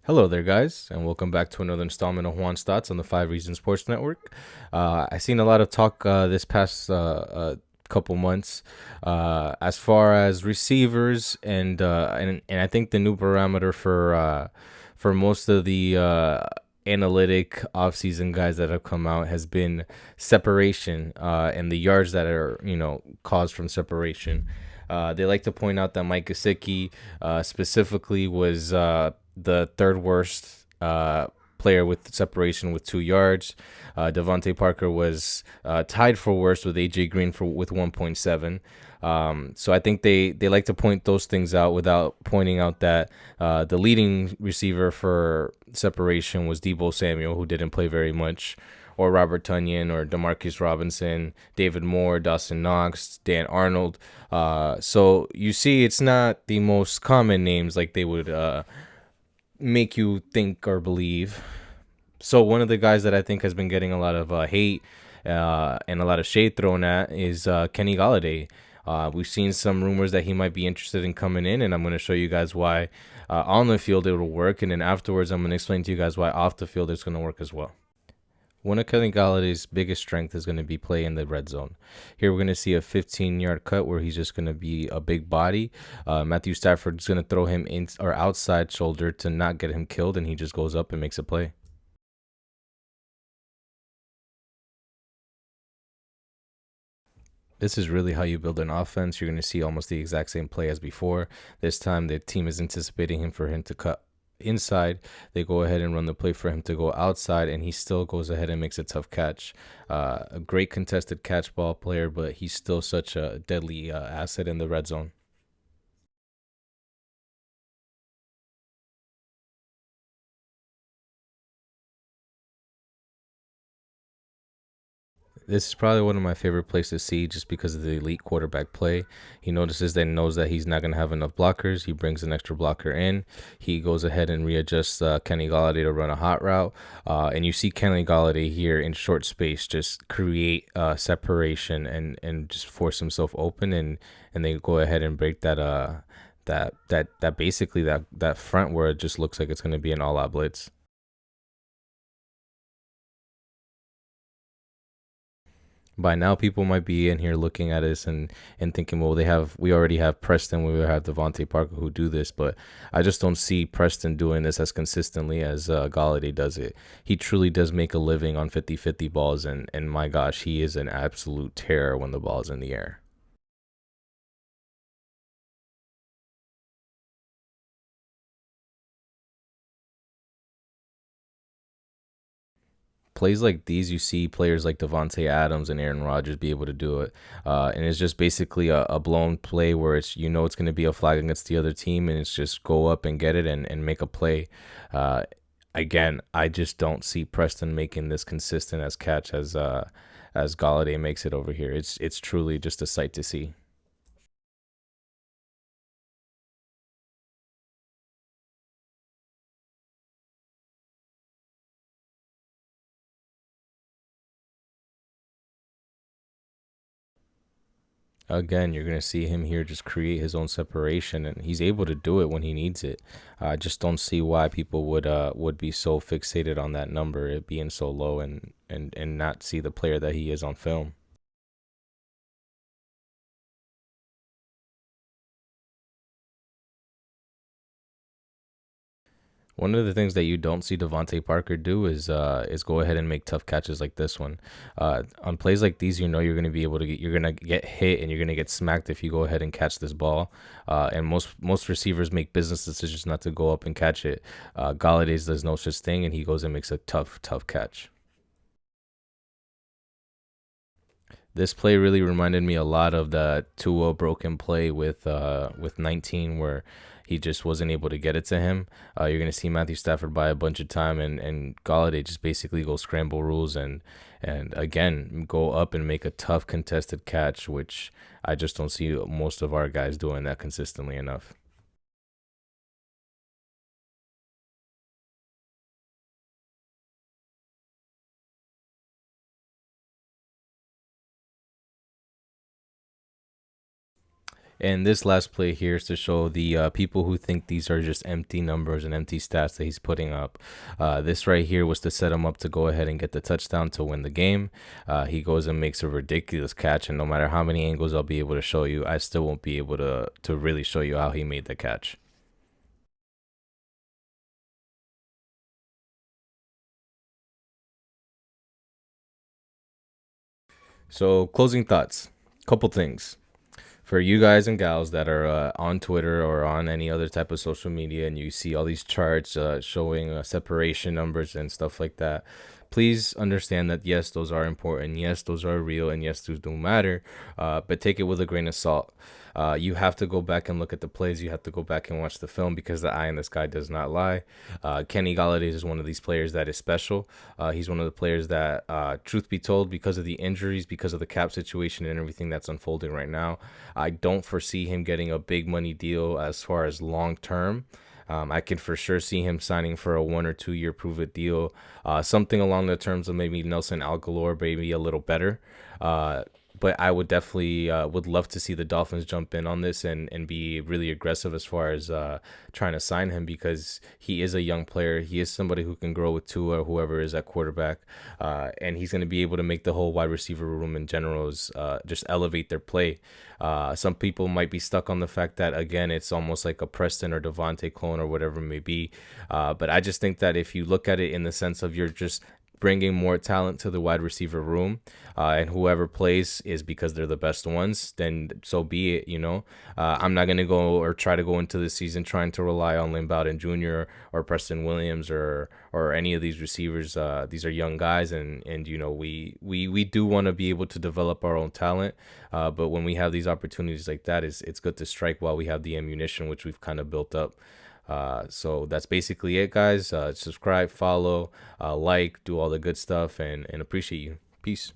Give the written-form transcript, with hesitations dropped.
Hello there, guys, and welcome back to another installment of Juan's Thoughts on the Five Reasons Sports Network. I've seen a lot of talk this past couple months as far as receivers, and I think the new parameter for most of the analytic offseason guys that have come out has been separation and the yards that are caused from separation. They like to point out that Mike Gesicki specifically was the third worst player with separation with 2 yards. Devontae Parker was tied for worst with AJ Green with 1.7. So I think they like to point those things out without pointing out that the leading receiver for separation was Deebo Samuel, who didn't play very much, or Robert Tunyon, or Demarcus Robinson, David Moore, Dawson Knox, Dan Arnold. So you see, it's not the most common names like they would make you think or believe. So one of the guys that I think has been getting a lot of hate and a lot of shade thrown at is Kenny Golladay. We've seen some rumors that he might be interested in coming in, and I'm going to show you guys why on the field it will work, and then afterwards I'm going to explain to you guys why off the field it's going to work as well. One of Kenny Galladay's biggest strength is going to be play in the red zone. Here we're going to see a 15-yard cut where he's just going to be a big body. Matthew Stafford is going to throw him in or outside shoulder to not get him killed, and he just goes up and makes a play. This is really how you build an offense. You're going to see almost the exact same play as before. This time the team is anticipating him for him to cut inside. They go ahead and run the play for him to go outside, and he still goes ahead and makes a tough catch. A great contested catch ball player, but he's still such a deadly asset in the red zone. This is probably one of my favorite plays to see just because of the elite quarterback play. He notices that knows that he's not going to have enough blockers. He brings an extra blocker in. He goes ahead and readjusts Kenny Golladay to run a hot route. And you see Kenny Golladay here in short space just create separation and just force himself open. And they go ahead and break that basically that front where it just looks like it's going to be an all-out blitz. By now, people might be in here looking at this and thinking, well, we already have Preston, we have Devontae Parker who do this, but I just don't see Preston doing this as consistently as Galladay does it. He truly does make a living on 50-50 balls, and my gosh, he is an absolute terror when the ball's in the air. Plays like these, you see players like Devonte Adams and Aaron Rodgers be able to do it, and it's just basically a blown play where it's going to be a flag against the other team, and it's just go up and get it and make a play. Uh, Again, I just don't see Preston making this consistent as catch as Galladay makes it over here. It's truly just a sight to see. Again, you're gonna see him here just create his own separation, and he's able to do it when he needs it. I just don't see why people would be so fixated on that number, it being so low, and not see the player that he is on film. One of the things that you don't see Devontae Parker do is go ahead and make tough catches like this one. On plays like these, you know you're gonna be able to you're gonna get hit and you're gonna get smacked if you go ahead and catch this ball. And most receivers make business decisions not to go up and catch it. Galladay's does no such thing, and he goes and makes a tough catch. This play really reminded me a lot of the Tua broken play with 19, where he just wasn't able to get it to him. You're gonna see Matthew Stafford buy a bunch of time, and Galladay just basically go scramble rules and again go up and make a tough contested catch, which I just don't see most of our guys doing that consistently enough. And this last play here is to show the people who think these are just empty numbers and empty stats that he's putting up. This right here was to set him up to go ahead and get the touchdown to win the game. He goes and makes a ridiculous catch, and no matter how many angles I'll be able to show you, I still won't be able to really show you how he made the catch. So, closing thoughts. Couple things. For you guys and gals that are on Twitter or on any other type of social media and you see all these charts showing separation numbers and stuff like that, please understand that yes, those are important. Yes, those are real. And yes, those do matter. But take it with a grain of salt. You have to go back and look at the plays. You have to go back and watch the film because the eye in the sky does not lie. Kenny Golladay is one of these players that is special. He's one of the players that, truth be told, because of the injuries, because of the cap situation and everything that's unfolding right now, I don't foresee him getting a big money deal as far as long term. I can for sure see him signing for a 1 or 2 year prove it deal, something along the terms of maybe Nelson Aguilar, maybe a little better. Uh, but I would definitely would love to see the Dolphins jump in on this and be really aggressive as far as trying to sign him because he is a young player. He is somebody who can grow with Tua or whoever is at quarterback, and he's going to be able to make the whole wide receiver room in general just elevate their play. Some people might be stuck on the fact that again it's almost like a Preston or Devontae clone or whatever it may be, but I just think that if you look at it in the sense of you're just bringing more talent to the wide receiver room, and whoever plays is because they're the best ones, then so be it. I'm not gonna go or try to go into the season trying to rely on Lynn Bowden Jr. or Preston Williams or any of these receivers. These are young guys, and we do want to be able to develop our own talent. But when we have these opportunities like that, it's good to strike while we have the ammunition, which we've kind of built up. So that's basically it, guys. Subscribe, follow, like, do all the good stuff, and appreciate you. Peace.